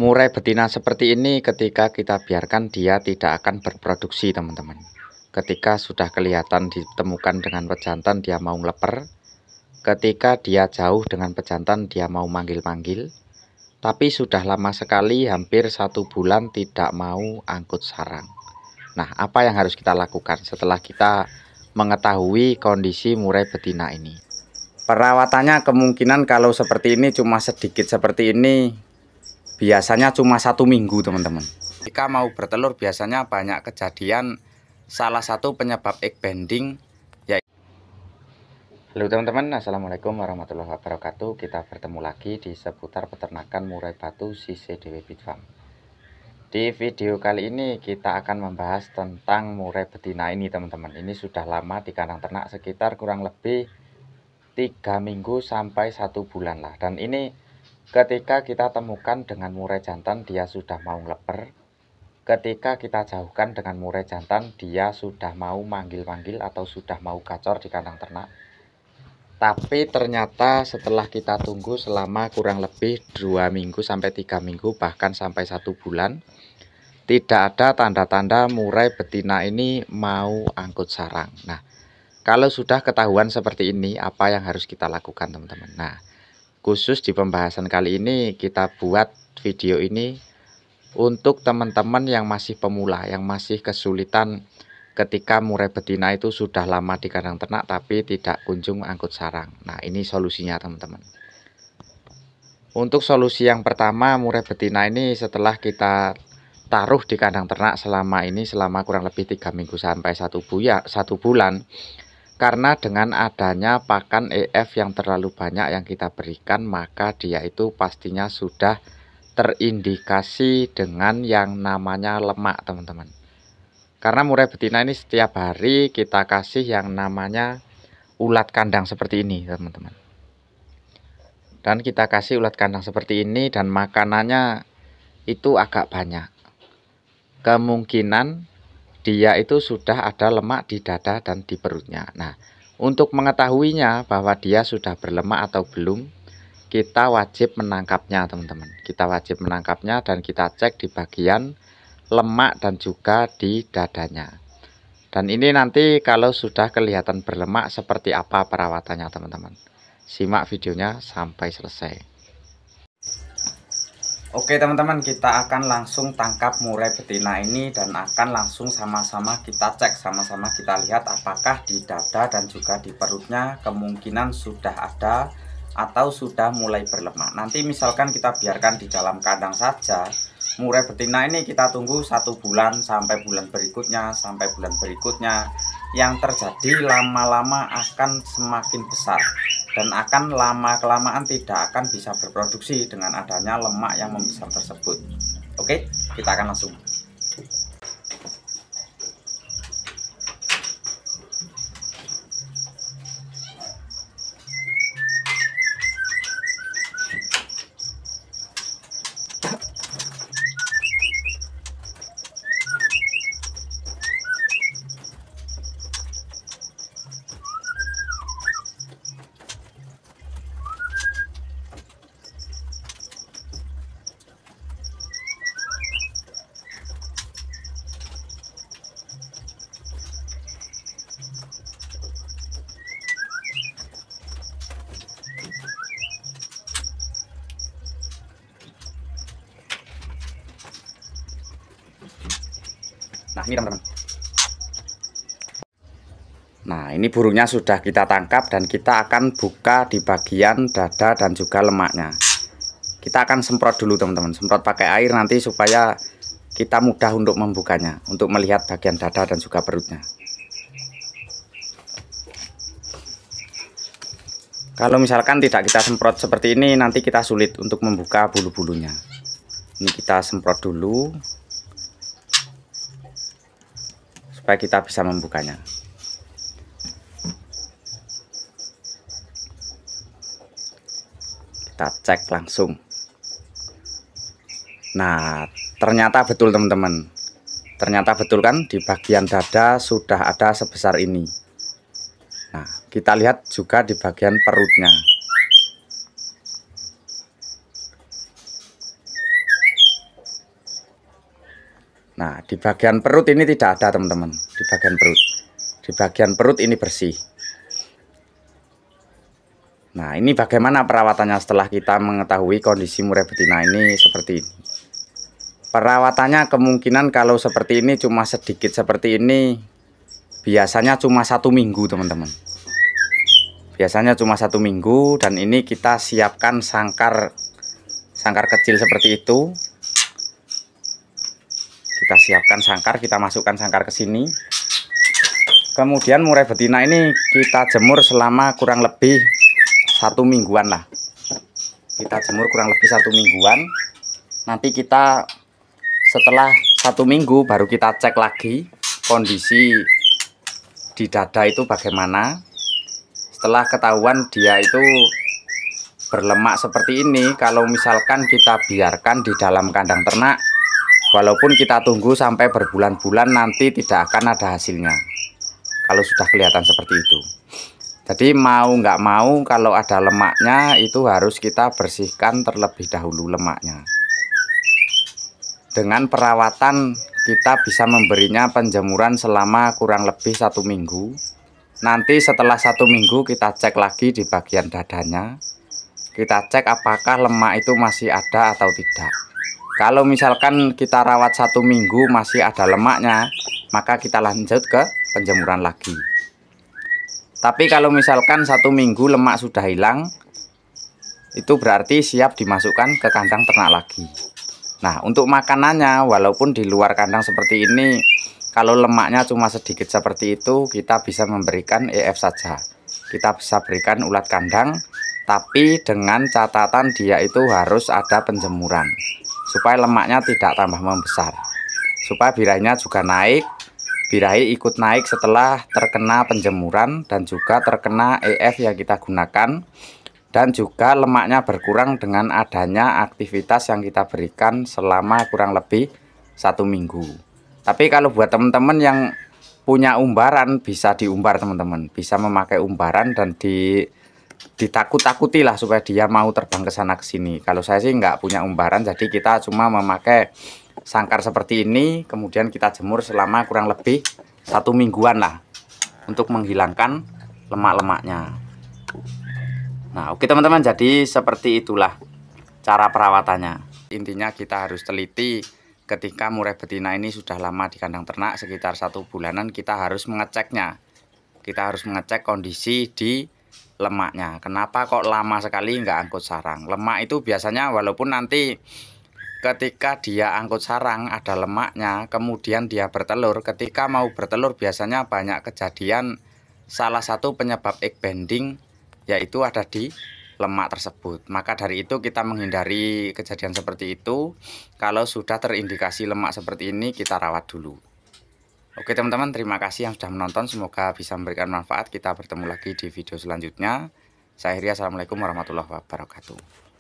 Murai betina seperti ini ketika kita biarkan dia tidak akan berproduksi, teman-teman. Ketika sudah kelihatan ditemukan dengan pejantan dia mau ngeleper, ketika dia jauh dengan pejantan dia mau manggil-manggil, tapi sudah lama sekali hampir 1 bulan tidak mau angkut sarang. Nah, apa yang harus kita lakukan setelah kita mengetahui kondisi murai betina ini? Perawatannya kemungkinan kalau seperti ini cuma sedikit seperti ini, biasanya cuma 1 minggu, teman-teman. Jika mau bertelur biasanya banyak kejadian. Salah satu penyebab egg bending yaitu... Halo teman-teman, assalamualaikum warahmatullahi wabarakatuh. Kita bertemu lagi di seputar peternakan murai batu CCDW Bit Farm. Di video kali ini kita akan membahas tentang murai betina ini, teman-teman. Ini sudah lama di kandang ternak, sekitar kurang lebih 3 minggu sampai 1 bulan lah. Dan ini ketika kita temukan dengan murai jantan dia sudah mau ngeleper. Ketika kita jauhkan dengan murai jantan dia sudah mau manggil-manggil atau sudah mau gacor di kandang ternak. Tapi ternyata setelah kita tunggu selama kurang lebih 2 minggu sampai 3 minggu bahkan sampai 1 bulan, tidak ada tanda-tanda murai betina ini mau angkut sarang. Nah, kalau sudah ketahuan seperti ini, apa yang harus kita lakukan, teman-teman? Nah, khusus di pembahasan kali ini kita buat video ini untuk teman-teman yang masih pemula, yang masih kesulitan ketika murai betina itu sudah lama di kandang ternak tapi tidak kunjung angkut sarang. Nah, ini solusinya, teman-teman. Untuk solusi yang pertama, murai betina ini setelah kita taruh di kandang ternak selama kurang lebih 3 minggu sampai 1 bulan, karena dengan adanya pakan EF yang terlalu banyak yang kita berikan, maka dia itu pastinya sudah terindikasi dengan yang namanya lemak, teman-teman. Karena murai betina ini setiap hari kita kasih yang namanya ulat kandang seperti ini, teman-teman. Dan kita kasih ulat kandang seperti ini dan makanannya itu agak banyak. Kemungkinan dia itu sudah ada lemak di dada dan di perutnya. Nah, untuk mengetahuinya bahwa dia sudah berlemak atau belum, kita wajib menangkapnya, teman-teman. Kita wajib menangkapnya dan kita cek di bagian lemak dan juga di dadanya. Dan ini nanti kalau sudah kelihatan berlemak seperti apa perawatannya, teman-teman. Simak videonya sampai selesai. Oke teman-teman, kita akan langsung tangkap murai betina ini dan akan langsung sama-sama kita cek, sama-sama kita lihat apakah di dada dan juga di perutnya kemungkinan sudah ada atau sudah mulai berlemak. Nanti misalkan kita biarkan di dalam kandang saja, murai betina ini kita tunggu 1 bulan sampai bulan berikutnya, yang terjadi lama-lama akan semakin besar dan akan lama-kelamaan tidak akan bisa berproduksi dengan adanya lemak yang membesar tersebut. Oke, kita akan langsung. Nah, ini teman-teman. Nah, ini burungnya sudah kita tangkap dan kita akan buka di bagian dada dan juga lemaknya. Kita akan semprot dulu, teman-teman. Semprot pakai air nanti supaya kita mudah untuk membukanya, untuk melihat bagian dada dan juga perutnya. Kalau misalkan tidak kita semprot seperti ini, nanti kita sulit untuk membuka bulu-bulunya. Ini kita semprot dulu supaya kita bisa membukanya. Kita cek langsung. Nah, ternyata betul, teman-teman. Ternyata betul kan, di bagian dada sudah ada sebesar ini. Nah, kita lihat juga di bagian perutnya. Nah, di bagian perut ini tidak ada teman-teman. Di bagian perut. Di bagian perut ini bersih. Nah, ini bagaimana perawatannya setelah kita mengetahui kondisi murai betina ini seperti ini. Perawatannya kemungkinan kalau seperti ini cuma sedikit seperti ini, biasanya cuma 1 minggu teman-teman. Biasanya cuma 1 minggu, dan ini kita siapkan sangkar kecil seperti itu. Kita siapkan sangkar, kita masukkan sangkar ke sini. Kemudian murai betina ini kita jemur selama kurang lebih 1 mingguan lah. Kita jemur kurang lebih 1 mingguan. Nanti kita setelah 1 minggu baru kita cek lagi kondisi di dada itu bagaimana. Setelah ketahuan dia itu berlemak seperti ini, kalau misalkan kita biarkan di dalam kandang ternak, walaupun kita tunggu sampai berbulan-bulan, nanti tidak akan ada hasilnya kalau sudah kelihatan seperti itu. Jadi mau nggak mau kalau ada lemaknya itu harus kita bersihkan terlebih dahulu lemaknya. Dengan perawatan kita bisa memberinya penjemuran selama kurang lebih 1 minggu. Nanti setelah 1 minggu kita cek lagi di bagian dadanya. Kita cek apakah lemak itu masih ada atau tidak. Kalau misalkan kita rawat 1 minggu masih ada lemaknya, maka kita lanjut ke penjemuran lagi. Tapi kalau misalkan 1 minggu lemak sudah hilang, itu berarti siap dimasukkan ke kandang ternak lagi. Nah, untuk makanannya, walaupun di luar kandang seperti ini, kalau lemaknya cuma sedikit seperti itu, kita bisa memberikan EF saja. Kita bisa berikan ulat kandang, tapi dengan catatan dia itu harus ada penjemuran, supaya lemaknya tidak tambah membesar, supaya birahinya juga naik. Birahi ikut naik setelah terkena penjemuran dan juga terkena EF yang kita gunakan, dan juga lemaknya berkurang dengan adanya aktivitas yang kita berikan selama kurang lebih 1 minggu. Tapi kalau buat teman-teman yang punya umbaran, bisa diumbar teman-teman, bisa memakai umbaran dan ditakut-takuti lah supaya dia mau terbang ke sana ke sini. Kalau saya sih nggak punya umbaran, jadi kita cuma memakai sangkar seperti ini, kemudian kita jemur selama kurang lebih 1 mingguan lah untuk menghilangkan lemak-lemaknya. Nah, oke teman-teman, jadi seperti itulah cara perawatannya. Intinya kita harus teliti ketika murai betina ini sudah lama di kandang ternak, sekitar 1 bulanan, kita harus mengeceknya. Kita harus mengecek kondisi di lemaknya. Kenapa kok lama sekali nggak angkut sarang? Lemak itu biasanya walaupun nanti ketika dia angkut sarang ada lemaknya, kemudian dia bertelur. Ketika mau bertelur biasanya banyak kejadian, salah satu penyebab egg bending yaitu ada di lemak tersebut. Maka dari itu kita menghindari kejadian seperti itu. Kalau sudah terindikasi lemak seperti ini, kita rawat dulu. Oke teman-teman, terima kasih yang sudah menonton, semoga bisa memberikan manfaat. Kita bertemu lagi di video selanjutnya. Saya akhiri, assalamualaikum warahmatullahi wabarakatuh.